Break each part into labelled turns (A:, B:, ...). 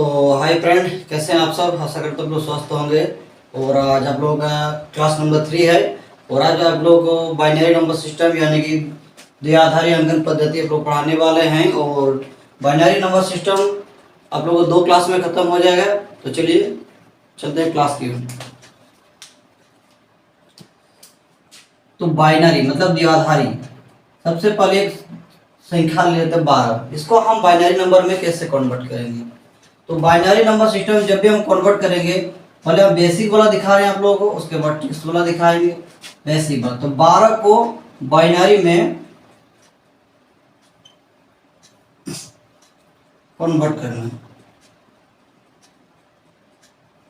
A: तो hi friend, कैसे हैं आप सब। आशा करते हैं आप लोग स्वस्थ होंगे। और आज आप लोग क्लास नंबर 3 है। और आज आप लोग बाइनरी नंबर सिस्टम यानी कि द्विआधारी अंकन पद्धति आप लोग पढ़ाने वाले हैं। और बाइनरी नंबर सिस्टम आप लोग को 2 क्लास में ख़त्म हो जाएगा। तो चलिए चलते हैं क्लास की। तो बाइनरी मतलब द्विआधारी, सबसे पहले एक संख्या लेते हैं 12। इसको हम बाइनरी नंबर में कैसे कन्वर्ट करेंगे। तो बाइनरी नंबर सिस्टम जब भी हम कन्वर्ट करेंगे, पहले हम बेसिक वाला दिखा रहे हैं आप लोगों को, उसके बाद ट्रिक्स वाला दिखाएंगे। बेसिक वाला तो 12 को बाइनरी में कन्वर्ट करना है।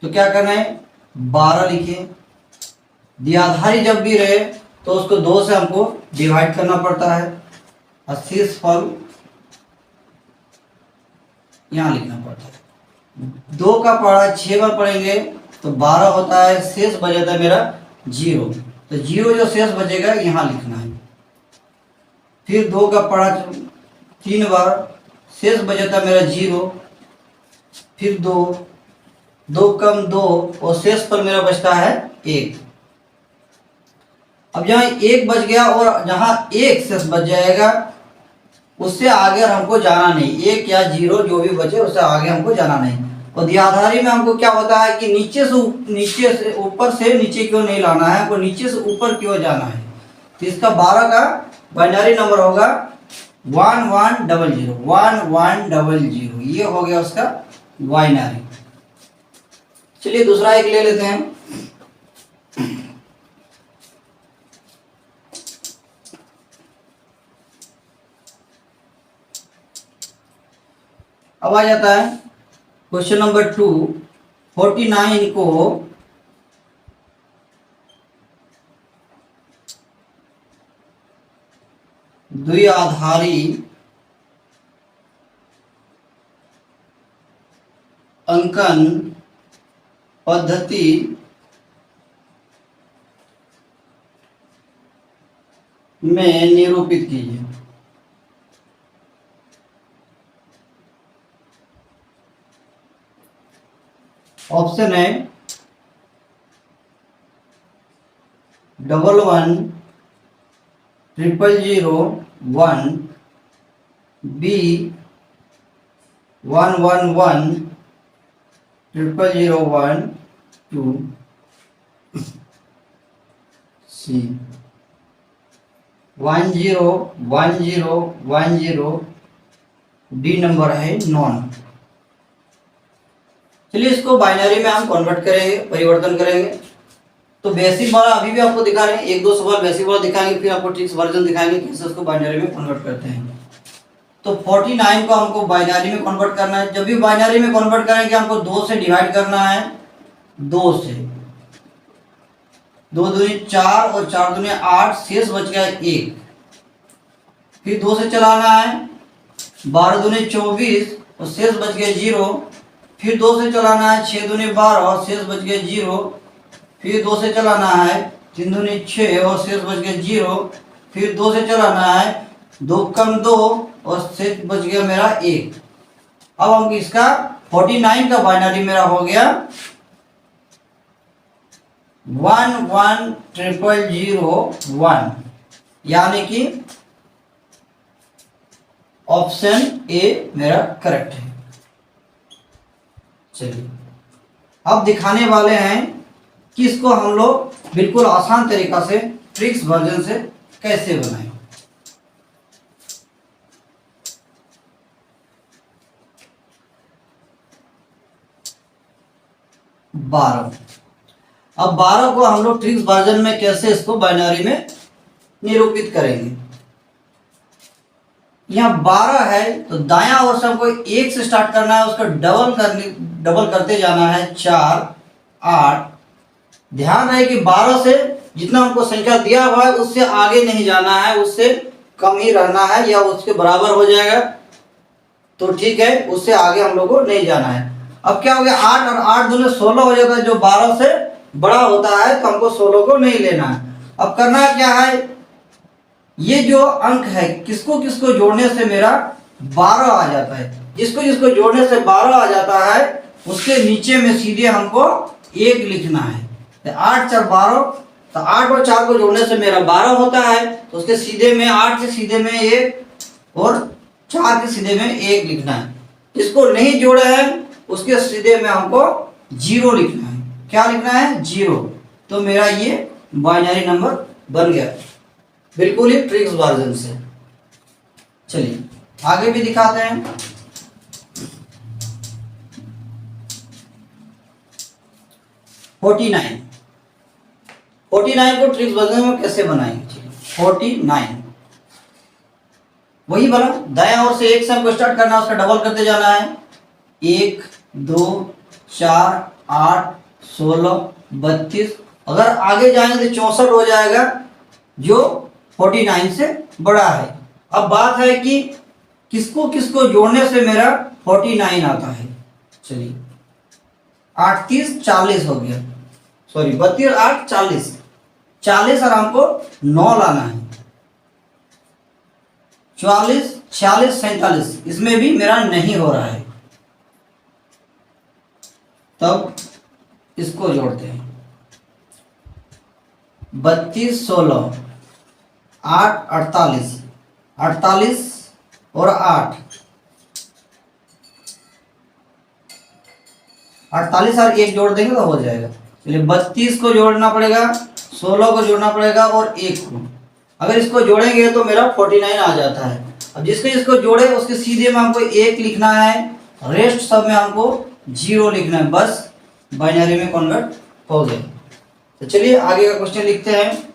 A: तो क्या करना है, 12 लिखिए। द्विआधारी जब भी रहे तो उसको 2 से हमको डिवाइड करना पड़ता है और शेषफल यहाँ लिखना पड़ता है। 2 का पढ़ा 6 बार पढ़ेंगे तो 12 होता है, शेष बच जाता है मेरा 0। तो 0 जो शेष बचेगा यहाँ लिखना है। फिर 2 का पढ़ा 3 बार, शेष बच जाता है मेरा 0। फिर 2 कम 2 और शेष पर मेरा बचता है 1। अब जहाँ 1 बच गया और जहाँ 1 शेष बच जाएगा उससे आगे हमको जाना नहीं। 1 या 0 जो भी बचे उससे आगे हमको जाना नहीं। और द्विआधारी में हमको क्या होता है कि नीचे से ऊपर से नीचे क्यों नहीं लाना है, हमको नीचे से ऊपर क्यों जाना है। तो इसका 12 का बाइनरी नंबर होगा 1100 1100। ये हो गया उसका बाइनरी। चलिए दूसरा एक ले लेते हैं। अब आ जाता है क्वेश्चन नंबर 2। 49 को द्विआधारी अंकन पद्धति में निरूपित कीजिए। ऑप्शन है 11 000 1, बी 111 001 2, सी 101010। डी नंबर है नॉन। चलिए इसको बाइनरी में हम कन्वर्ट करेंगे, परिवर्तन करेंगे। तो बेसिक वाला अभी भी आपको दिखा रहे हैं, 1-2 सवाल बेसिक वाला दिखाएंगे, फिर आपको ट्रिक्स वर्जन दिखाएंगे कैसे उसको बाइनरी में कन्वर्ट करते हैं। तो 49 को हमको बाइनरी में कन्वर्ट करना है। जब भी बाइनरी में कन्वर्ट करेंगे हमको 2 से डिवाइड करना है। 2 से 2 दूनी 4 और 4 दूनी 8, शेष बच गया 1। फिर 2 से चलाना है, 12 दूनी 24 और शेष बच गया 0। फिर 2 से चलाना है, 6 दूनी 12 और शेष बच गया 0। फिर 2 से चलाना है, 3 दूनी 6 और शेष बच गया 0। फिर 2 से चलाना है, 2 कम 2 और शेष बच गया मेरा 1। अब हम इसका 49 का बाइनरी मेरा हो गया 110001, यानी कि ऑप्शन ए मेरा करेक्ट है। चलिए अब दिखाने वाले हैं कि इसको हम लोग बिल्कुल आसान तरीका से ट्रिक्स वर्जन से कैसे बनाएं। 12। अब 12 को हम लोग ट्रिक्स वर्जन में कैसे इसको बाइनरी में निरूपित करेंगे। यहाँ 12 है तो दायां ओर से हमको 1 से स्टार्ट करना है, उसका डबल करते जाना है 4 8। ध्यान रहे कि 12 से जितना हमको संख्या दिया हुआ है उससे आगे नहीं जाना है, उससे कम ही रहना है या उसके बराबर हो जाएगा तो ठीक है, उससे आगे हम लोग को नहीं जाना है। अब क्या हो गया 8 और 8 दूनी 16 हो जाता है, जो 12 से बड़ा होता है तो हमको 16 को नहीं लेना है। अब करना क्या है, ये जो अंक है किसको किसको जोड़ने से मेरा 12 आ जाता है। जिसको जिसको जोड़ने से 12 आ जाता है उसके नीचे में सीधे हमको 1 लिखना है। तो 8 4 12, तो 8 और 4 को जोड़ने से मेरा 12 होता है, तो उसके सीधे में 8 के सीधे में 1 और 4 के सीधे में 1 लिखना है। जिसको नहीं जोड़ा है उसके सीधे में हमको 0 लिखना है। क्या लिखना है? 0। तो मेरा ये बाइनरी नंबर बन गया, बिल्कुल ही ट्रिक्स वर्जन से। चलिए आगे भी दिखाते हैं। फोर्टी नाइन को ट्रिक्स वर्जन में कैसे बनाएंगे? 49 वही बना, दाएं ओर से 1 से हमको स्टार्ट करना है, उसका डबल करते जाना है। 1 2 4 8 16 32, अगर आगे जाएंगे तो 64 हो जाएगा जो 49 से बड़ा है। अब बात है कि किसको किसको जोड़ने से मेरा 49 आता है। चलिए 8 30 40 हो गया, सॉरी 32 8 40, 40 और हमको 9 लाना है। 44 46 47, इसमें भी मेरा नहीं हो रहा है, तब इसको जोड़ते हैं। 32 16 8 48, 48 और 8, 48 और 1 जोड़ देंगे तो हो जाएगा। चलिए 32 को जोड़ना पड़ेगा, 16 को जोड़ना पड़ेगा और 1 को। अगर इसको जोड़ेंगे तो मेरा 49 आ जाता है। अब जिसको जिसको जोड़े उसके सीधे में हमको 1 लिखना है, रेस्ट सब में हमको 0 लिखना है, बस बाइनरी में कन्वर्ट हो गए। तो चलिए आगे का क्वेश्चन लिखते हैं।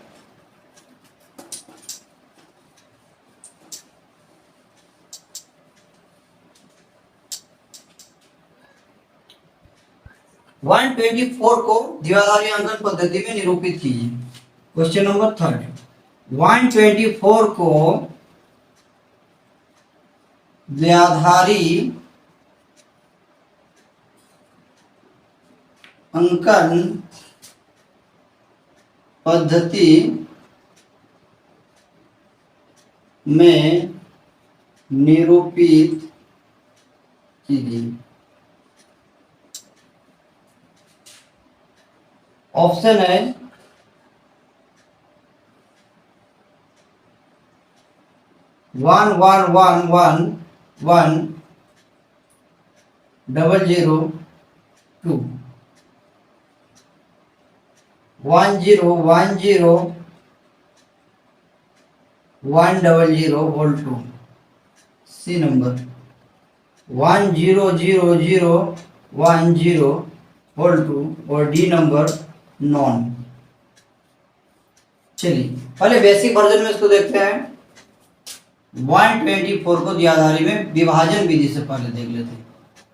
A: वन 124 को द्विआधारी अंकन पद्धति में निरूपित कीजिए। क्वेश्चन नंबर 3, 124 को द्विआधारी अंकन पद्धति में निरूपित कीजिए। ऑप्शन है 1 1 1 1 1 0 0 2, 1 0 1 0 1 0 0 होल 2। सी नंबर 1 0 0 0 1 0 होल 2 और डी नंबर नॉन। चलिए पहले बेसिक वर्जन में इसको देखते हैं। 124 को द्विआधारी में विभाजन विधि से पहले देख लेते हैं।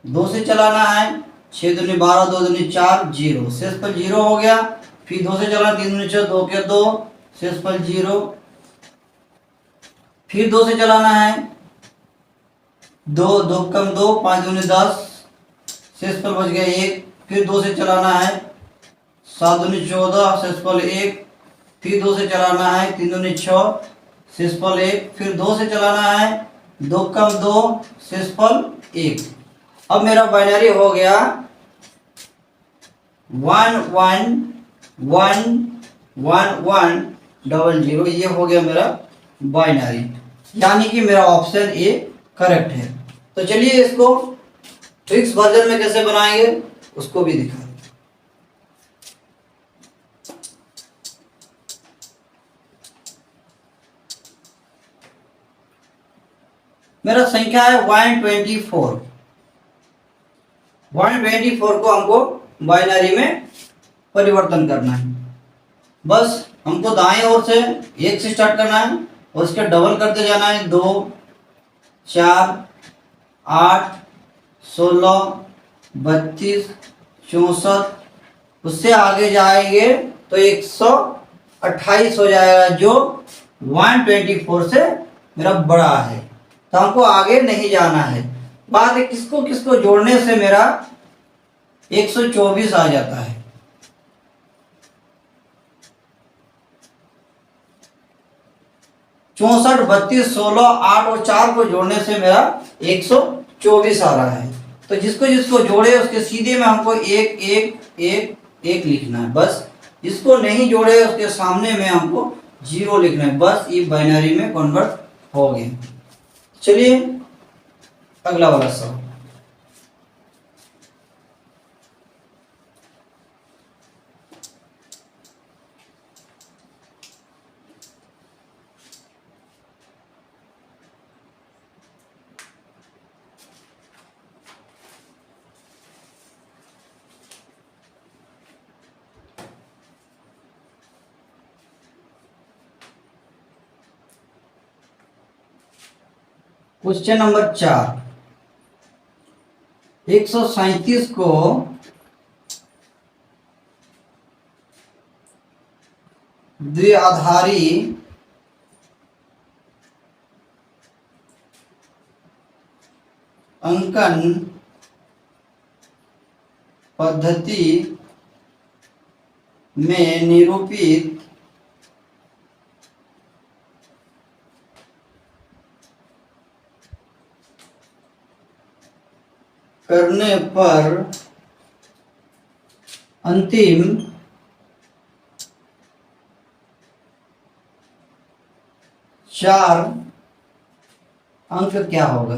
A: 2 से चलाना है, 6 दूनी 12 2 दूनी 4 0, शेष पर 0 हो गया। फिर 2 से चलाना, 3 दूनी 6 2 के 2, शेष पर 0। फिर 2 से चलाना है, 2 2 कम 2 5 दूनी 10, शेष पर बच गया 1। फिर 2 से चलाना है, 7 दूनी 14, शेष पर 1। फिर 2 से चलाना है, 3 दूनी 6, शेषफल 1। फिर 2 से चलाना है, 2 कम 2, शेषफल 1। अब मेरा बाइनरी हो गया 1 1 1 1 1 0 0। ये हो गया मेरा बाइनरी, यानी कि मेरा ऑप्शन ए करेक्ट है। तो चलिए इसको ट्रिक्स वर्जन में कैसे बनाएंगे उसको भी दिखाएंगे। मेरा संख्या है 124। 124 को हमको बाइनरी में परिवर्तन करना है। बस हमको दाएं ओर से 1 से स्टार्ट करना है और उसके डबल करते जाना है। 2 4 8 16 32 64, उससे आगे जाएंगे तो 128 हो जाएगा, जो 124 से मेरा बड़ा है। तो हमको आगे नहीं जाना है। बात है किसको किसको जोड़ने से मेरा 124 आ जाता है। चौसठ 32 16 8 और 4 को जोड़ने से मेरा 24 आ रहा है। तो जिसको जिसको जोड़े उसके सीधे में हमको एक एक एक एक लिखना है बस। जिसको नहीं जोड़े उसके सामने में हमको 0 लिखना है बस। ये बाइनरी में कन्वर्ट हो गए। चलिए अगला वाला सवाल। क्वेश्चन नंबर 4, 137 को द्विआधारी अंकन पद्धति में निरूपित करने पर अंतिम चार अंक क्या होगा?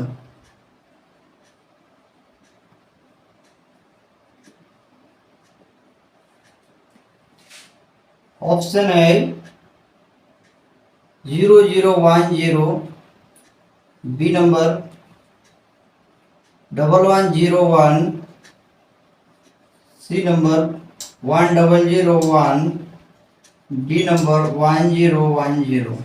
A: ऑप्शन है 0010, B number 1101, C number 1001, D number 1010।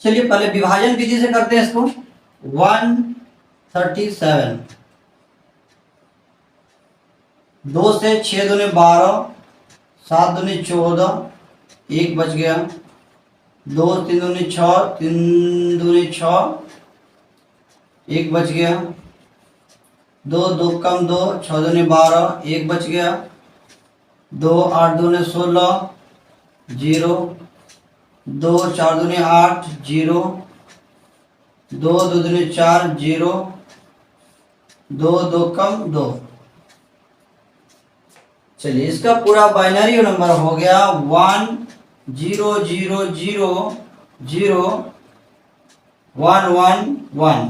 A: चलिए पहले विभाजन विधि से करते हैं इसको। 137, 2 से 6 दूनी 12, 7 दूनी 14, 1 बच गया। 2 3 दूनी 6, 3 दूनी 6, 1 बच गया। 2 2 कम 2, 6 दूनी 12, 1 बच गया। 2 8 दूनी 16, 0। 2 4 दूनी 8, 0। 2 2 दूनी 4, 0। 2 2 कम 2। चलिए इसका पूरा बाइनरी नंबर हो गया 1 0 0 0 0 1 1 1।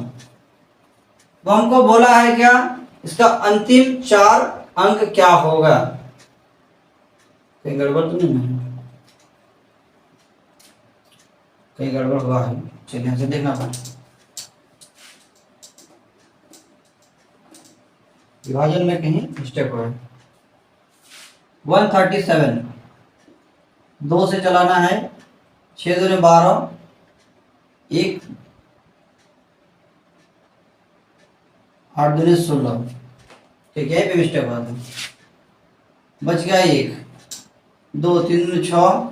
A: तो हमको बोला है क्या, इसका अंतिम 4 अंक क्या होगा? कहीं गड़बड़ तो नहीं है? कहीं गड़बड़ हुआ है? चलिए यहाँ से देखना पड़ेगा। विभाजन में कहीं मिस्टेक हुआ है। 137, 2 से चलाना है। 6 दूनी 12, 1 8 दूनी 16, ठीक है, पे मिस्टेक हुआ था। बच गया 1। 2 3 दूनी 6,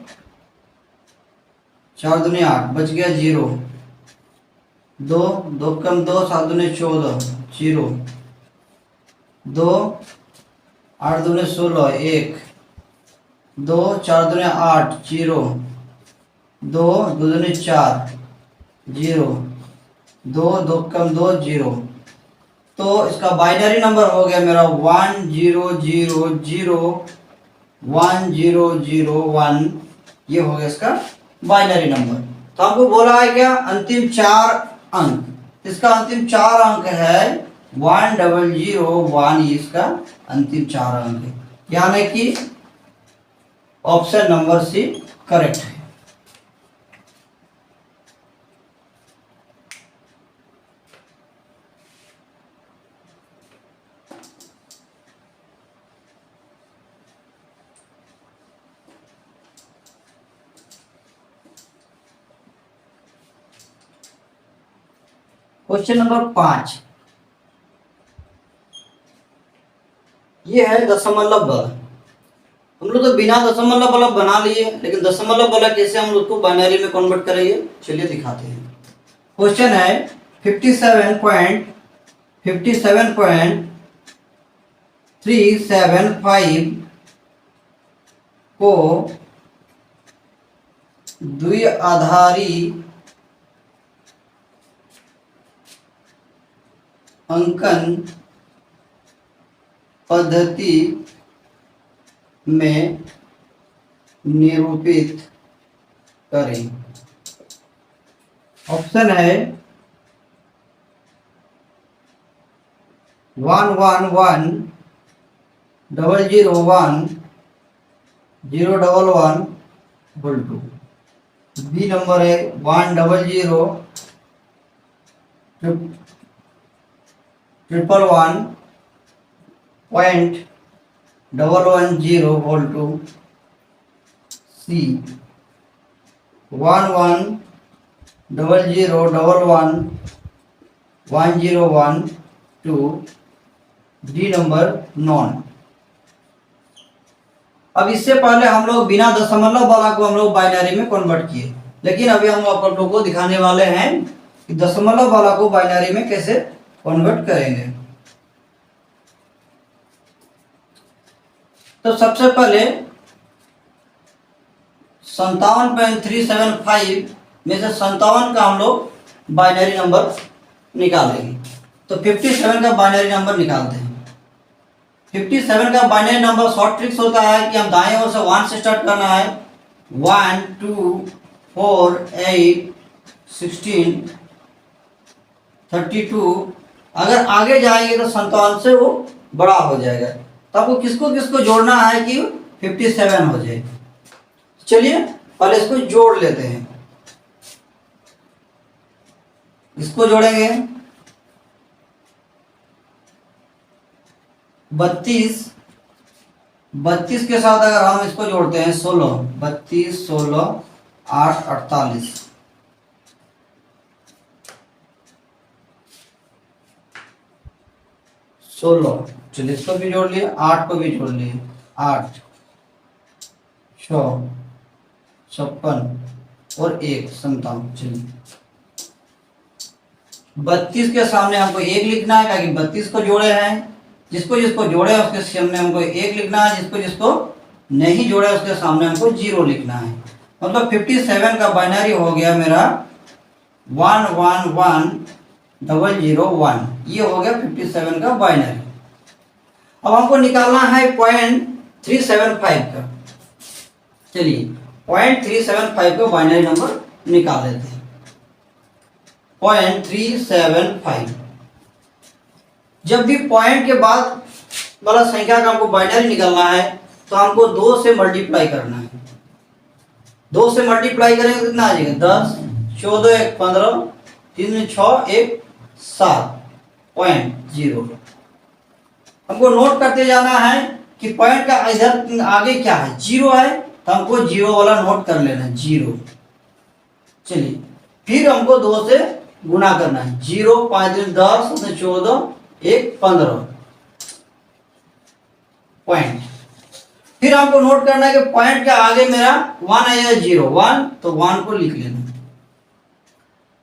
A: 4 दूनी 8, बच गया 0। 2 2 कम 2, 7 दूनी 14, 0। 2 8 दूनी 16, 1। 2 4 दूनी 8, 0। 2 2 दूनी 4, 0। 2 2 कम 2, 0। तो इसका बाइनरी नंबर हो गया मेरा 1 0 0 0 1 0 0 1। ये हो गया इसका बाइनरी नंबर। तो हमको बोला है क्या, अंतिम 4 अंक। इसका अंतिम 4 अंक है 1001। इसका अंतिम 4 अंक है, यानी कि ऑप्शन नंबर सी करेक्ट है। क्वेश्चन नंबर 5, ये है दशमलव बल। हम लोग तो बिना दशमलव बल बना लिए, लेकिन दशमलव बल कैसे हम लोग को बाइनरी में कन्वर्ट करेंगे, चलिए दिखाते हैं। क्वेश्चन है 57.57 375 को द्विआधारी अंकन पद्धति में निरूपित करें। ऑप्शन है 111 001 011 2। बी नंबर है 100 111.110 सी 1100111012 डी नंबर नॉन। अब इससे पहले हम लोग बिना दशमलव वाला को हम लोग बाइनरी में कन्वर्ट किए, लेकिन अभी हम आप लोगों को दिखाने वाले हैं कि दशमलव वाला को बाइनरी में कैसे कन्वर्ट करेंगे। तो सबसे पहले 57.375 में से 57 का हम लोग बाइनरी नंबर निकालेंगे। तो 57 का बाइनरी नंबर निकालते हैं। 57 का बाइनरी नंबर शॉर्ट ट्रिक्स होता है कि हम दाएं ओर से 1 से स्टार्ट करना है। 1 2 4 8 16 32। अगर आगे जाएंगे तो 57 से वो बड़ा हो जाएगा। तो आपको किसको किसको जोड़ना है कि 57 हो जाए। चलिए पहले इसको जोड़ लेते हैं। इसको जोड़ेंगे 32 के साथ अगर हम इसको जोड़ते हैं 16 32 16 8 48 16। चलिए इसको भी जोड़ लिए, 8 को भी जोड़ लिए, 8 6 56 और 1 57। चलिए 32 के सामने हमको 1 लिखना है, क्योंकि 32 को जोड़े हैं। जिसको जिसको जोड़े उसके सामने हमको 1 लिखना है, जिसको जिसको नहीं जोड़े उसके सामने हमको 0 लिखना है। मतलब 57 का बाइनरी हो गया मेरा 111001। ये हो गया 57 का बाइनरी। अब हमको निकालना है 0.375 का। चलिए 0.375 का बाइनरी नंबर निकाल लेते हैं। 0.375 जब भी पॉइंट के बाद वाला संख्या का हमको बाइनरी निकालना है तो हमको 2 से मल्टीप्लाई करना है। 2 से मल्टीप्लाई करेंगे तो कितना आ जाएगा 10 14 1 15 3 6 1 7.0। हमको नोट करते जाना है कि पॉइंट का इधर आगे क्या है, 0 है, तो हमको 0 वाला नोट कर लेना है 0। चलिए फिर हमको 2 से गुणा करना है। 0 5 10 14 1 15 पॉइंट। फिर हमको नोट करना है कि पॉइंट के आगे मेरा 1 है या 0 1, तो 1 को लिख लेना।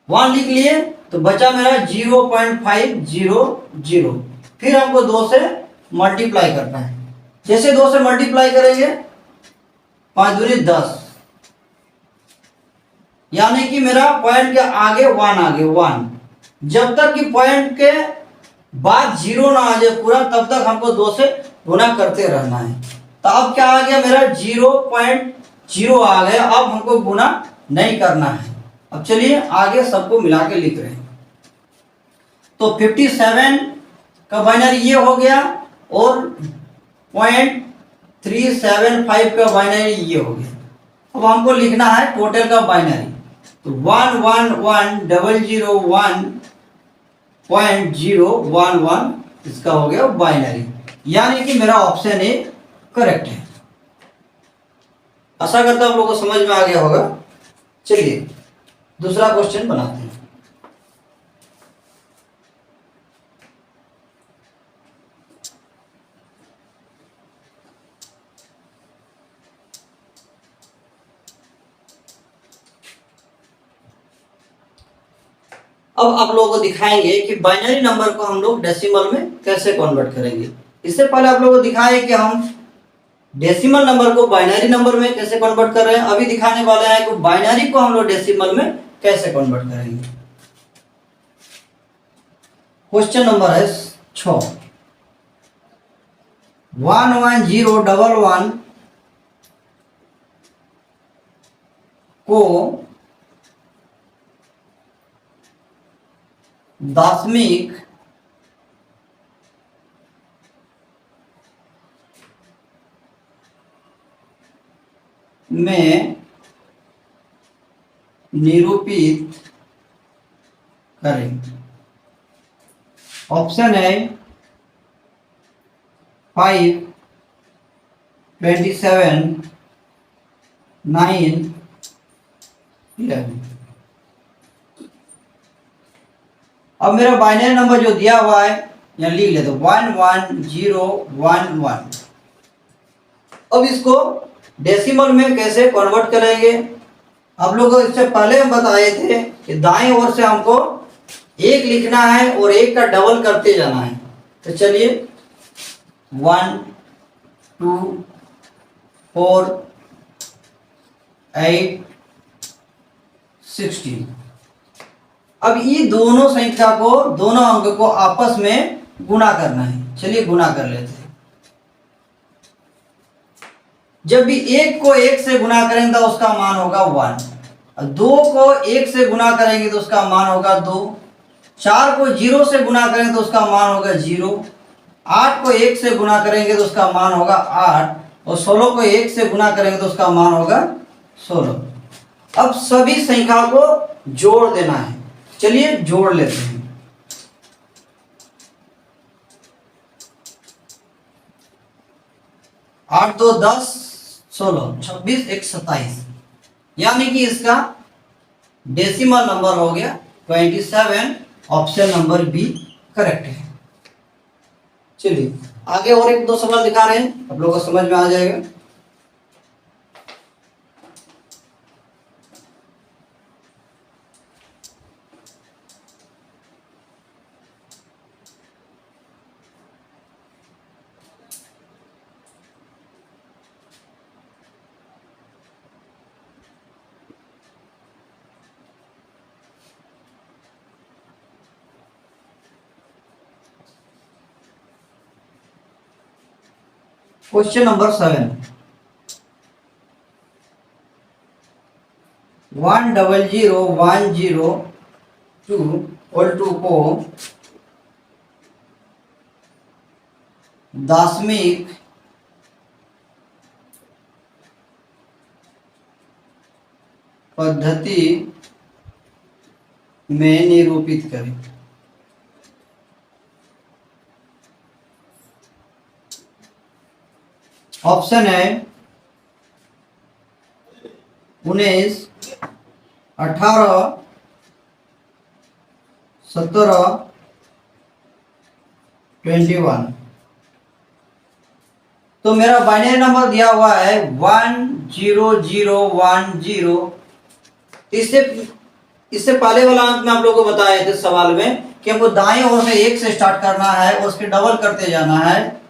A: 1 लिख लिए तो बचा मेरा 0.500। फिर हमको 2 से मल्टीप्लाई करना है। जैसे 2 से मल्टीप्लाई करेंगे 5 दूनी 10, यानी कि मेरा पॉइंट के आगे 1 आ गया 1। जब तक कि पॉइंट के बाद 0 ना आ जाए पूरा, तब तक हमको 2 से गुना करते रहना है। तो अब क्या आ गया मेरा 0.0 आ गया। अब हमको गुना नहीं करना है। अब चलिए आगे सबको मिला के लिख रहे हैं। तो 57 का बाइनरी ये हो गया और 0.375 का बाइनरी ये हो गया। अब हमको लिखना है टोटल का बाइनरी। तो 111011.011 इसका हो गया बाइनरी, यानी कि मेरा ऑप्शन ए करेक्ट है। आशा करता हूं आप लोगों को समझ में आ गया होगा। चलिए दूसरा क्वेश्चन बनाते हैं। अब आप लोगों को दिखाएंगे कि बाइनरी नंबर को हम लोग डेसिमल में कैसे कन्वर्ट करेंगे। इससे पहले आप लोगों को दिखाया कि हम डेसिमल नंबर को बाइनरी नंबर में कैसे कन्वर्ट कर रहे हैं। अभी दिखाने वाले हैं कि बाइनरी को हम लोग डेसिमल में कैसे कन्वर्ट करेंगे। क्वेश्चन नंबर है 6। 11011 को दशमिक में निरूपित करें। ऑप्शन है 5, 27, 9, 11। अब मेरा बाइनरी नंबर जो दिया हुआ है यहाँ लिख लेते 11011। अब इसको डेसिमल में कैसे कन्वर्ट करेंगे। आप लोगों को इससे पहले हम बताए थे कि दाएं ओर से हमको एक लिखना है और एक का डबल करते जाना है। तो चलिए 1, 2, 4, 8, 16। अब ये दोनों संख्या को, दोनों अंक को आपस में गुणा करना है। चलिए गुणा कर लेते हैं। जब भी एक को एक से गुणा करेंगे तो उसका मान होगा 1, और 2 को एक से गुणा करेंगे तो उसका मान होगा 2, 4 को 0 से गुणा करेंगे तो उसका मान होगा 0, 8 को 1 से गुणा करेंगे तो उसका मान होगा 8, और 16 को 1 से गुणा करेंगे तो उसका मान होगा 16। अब सभी संख्या को जोड़ देना है। चलिए जोड़ लेते हैं। 8 2 10, 16, 26 1 27, यानी कि इसका डेसिमल नंबर हो गया 27। ऑप्शन नंबर बी करेक्ट है। चलिए आगे और एक दो सवाल दिखा रहे हैं, आप लोगों को समझ में आ जाएगा। Question number 7। 100,102 को दशमिक पद्धति में निरूपित करें। ऑप्शन है 19, 18, 17, 21। तो मेरा बाइनरी नंबर दिया हुआ है 10010। इससे पहले वाला अंक में आप लोगों को बताए थे सवाल में कि हमको दाएं ओर से 1 से स्टार्ट करना है और उसके डबल करते जाना है।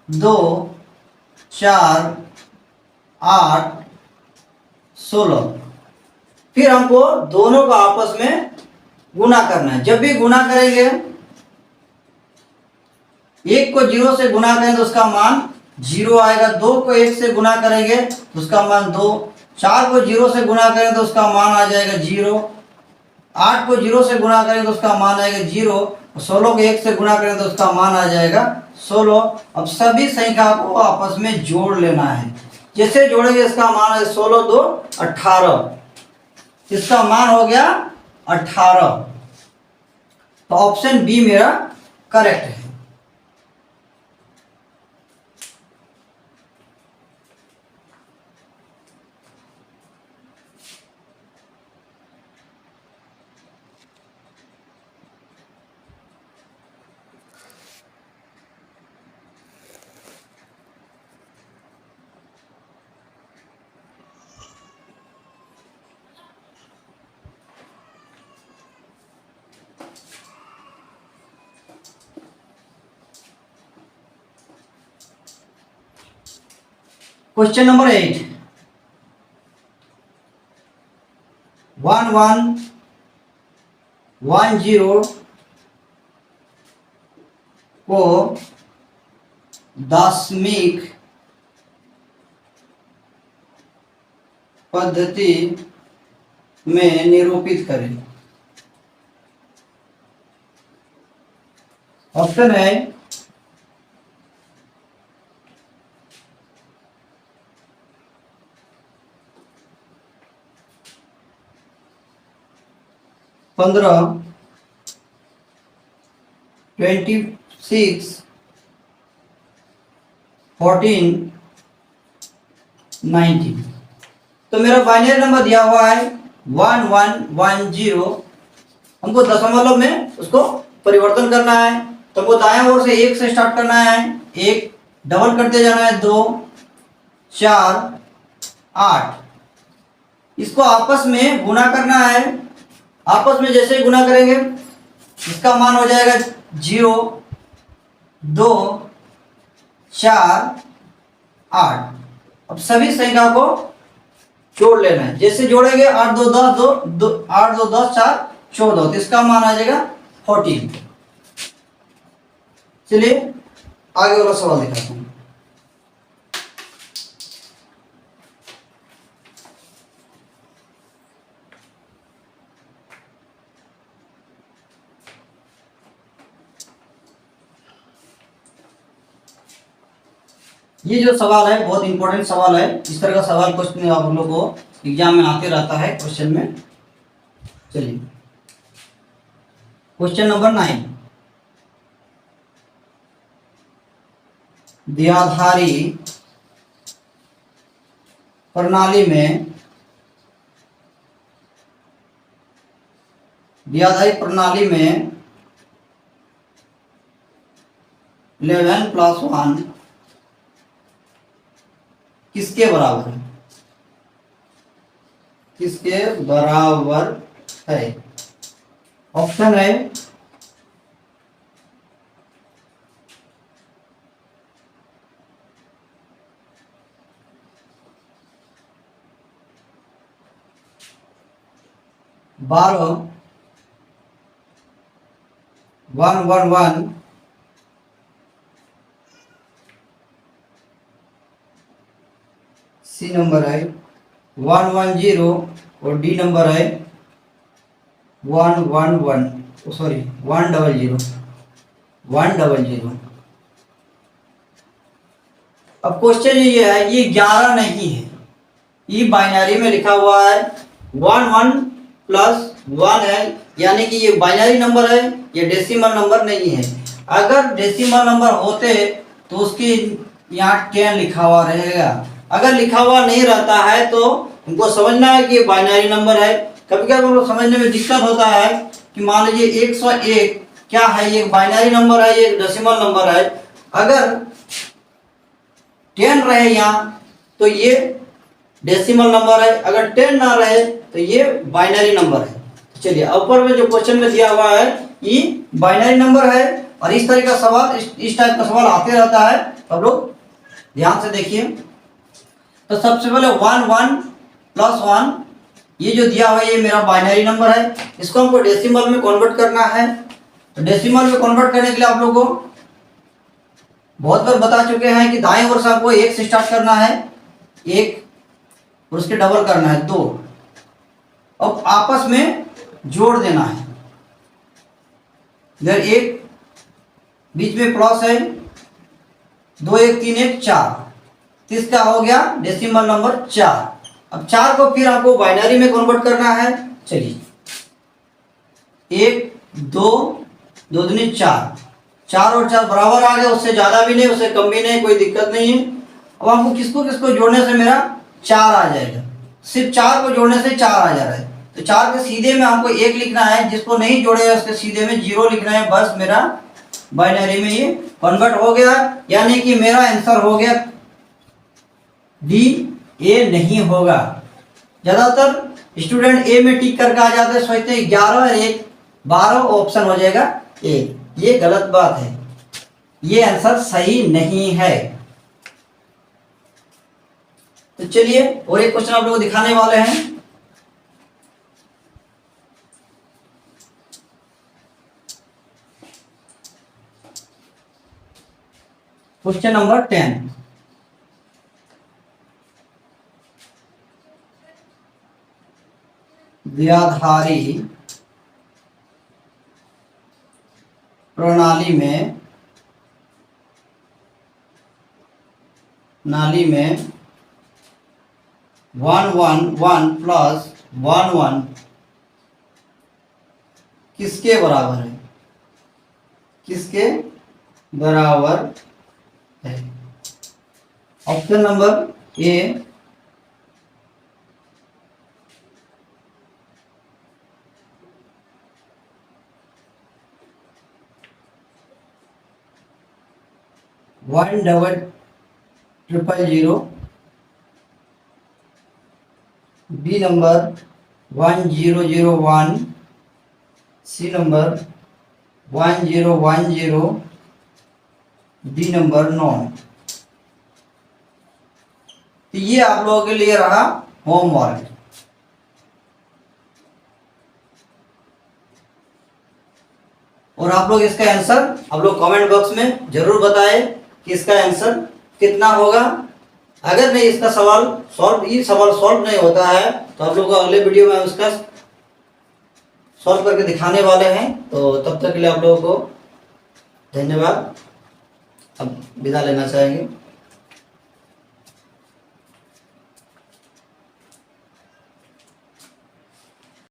A: 2, 4, 8, 16। फिर हमको दोनों को आपस में गुणा करना है। जब भी गुणा करेंगे, 1 को 0 से गुणा करेंगे तो उसका मान 0 आएगा। 2 को 1 से गुणा करेंगे तो उसका मान 2, 4 को 0 से गुणा करेंगे तो उसका मान आ जाएगा 0, 8 को 0 से गुणा करेंगे तो उसका मान आएगा 0, 16 को 1 से गुणा करेंगे तो उसका मान आ जाएगा 16। अब सभी संख्या को आपस में जोड़ लेना है। जैसे जोड़ेंगे इसका मान है 16 2 18, इसका मान हो गया 18। तो ऑप्शन बी मेरा करेक्ट है। क्वेश्चन नंबर 8, 1110 को दशमिक पद्धति में निरूपित करें। ऑप्शन है 15, 26, 14, 19। तो मेरा बाइनरी नंबर दिया हुआ है 1110। हमको दशमलव में उसको परिवर्तन करना है, तो हमको दाएं ओर से 1 से स्टार्ट करना है, 1 डबल करते जाना है, 2, 4, 8। इसको आपस में गुना करना है। आपस में जैसे गुना करेंगे इसका मान हो जाएगा 0, 2, 4, 8। अब सभी संख्या को जोड़ लेना है। जैसे जोड़ेंगे 8 2 10 2 8 2 10 4 14, तो इसका मान आ जाएगा 14। चलिए आगे वाला सवाल दिखाता हूं। ये जो सवाल है बहुत इंपॉर्टेंट सवाल है। इस तरह का सवाल क्वेश्चन आप लोगों को एग्जाम में आते रहता है क्वेश्चन में। चलिए क्वेश्चन नंबर 9, द्विआधारी प्रणाली में 11 + 1 किसके बराबर है? किसके बराबर है? ऑप्शन है 12, 1 1 1, सी नंबर है 1 1 0 और डी नंबर है 1 1 1 सॉरी 1 0 0 1 0 0। अब क्वेश्चन ये है, ये 11 नहीं है, ये बाइनरी में लिखा हुआ है 1 1 + 1 है, यानी कि ये बाइनरी नंबर है, ये डेसिमल नंबर नहीं है। अगर डेसिमल नंबर होते तो उसकी यहाँ 10 लिखा हुआ रहेगा। अगर लिखा हुआ नहीं रहता है तो हमको समझना है कि ये बाइनरी नंबर है। कभी कभी हमको समझने में दिक्कत होता है कि मान लीजिए 101 क्या है, ये बाइनरी नंबर है, ये डेसिमल नंबर है। अगर 10 रहे यहाँ तो ये डेसिमल नंबर है, अगर 10 ना रहे तो ये बाइनरी नंबर है। चलिए ऊपर में जो क्वेश्चन में दिया हुआ है ये बाइनरी नंबर है, और इस तरह का सवाल इस टाइप का सवाल आते रहता है। अब लोग ध्यान से देखिए। तो सबसे पहले 1 1 + 1 ये जो दिया हुआ है ये मेरा बाइनरी नंबर है, इसको हमको डेसिमल में कन्वर्ट करना है। तो डेसिमल में कन्वर्ट करने के लिए आप लोगों को बहुत बार बता चुके हैं कि दाएं ओर से आपको 1 से स्टार्ट करना है, 1 और उसके डबल करना है 2। अब आपस में जोड़ देना है। इधर 1 बीच में प्लस है, 2 1 3 1 4, तीसरा हो गया डेसिमल नंबर 4। अब 4 को फिर आपको बाइनरी में कन्वर्ट करना है। चलिए 1 2 2 दूनी 4, 4 और 4 बराबर आ गए, उससे ज्यादा भी नहीं उससे कम भी नहीं, कोई दिक्कत नहीं है। अब हमको किसको किसको जोड़ने से मेरा 4 आ जाएगा, सिर्फ 4 को जोड़ने से 4 आ जा रहा है। तो 4 के सीधे में हमको 1 लिखना है, जिसको नहीं जोड़ेगा उसके सीधे में 0 लिखना है। बस मेरा बाइनरी में ये कन्वर्ट हो गया, यानी कि मेरा आंसर हो गया डी, ए नहीं होगा। ज्यादातर स्टूडेंट ए में टिक करके आ जाते हैं, सोचते हैं 11 और 1 12, ऑप्शन हो जाएगा ए। ये गलत बात है, ये आंसर सही नहीं है। चलिए और एक क्वेश्चन आप लोगों को दिखाने वाले हैं। Question number 10। द्विआधारी प्रणाली में नाली में 1 1 1 प्लस 1 1 किसके बराबर है? किसके बराबर है? Option number A 10000, B number 1001, C number 1010, D number 9। तो ये आप लोगों के लिए रहा होमवर्क। और आप लोग इसका आंसर आप लोग कमेंट बॉक्स में जरूर बताएं कि इसका आंसर कितना होगा। अगर नहीं इसका सवाल सॉल्व नहीं होता है तो आप लोग को अगले वीडियो में उसका सॉल्व करके दिखाने वाले हैं। तो तब तक के लिए आप लोगों को धन्यवाद। अब विदा लेना चाहेंगे।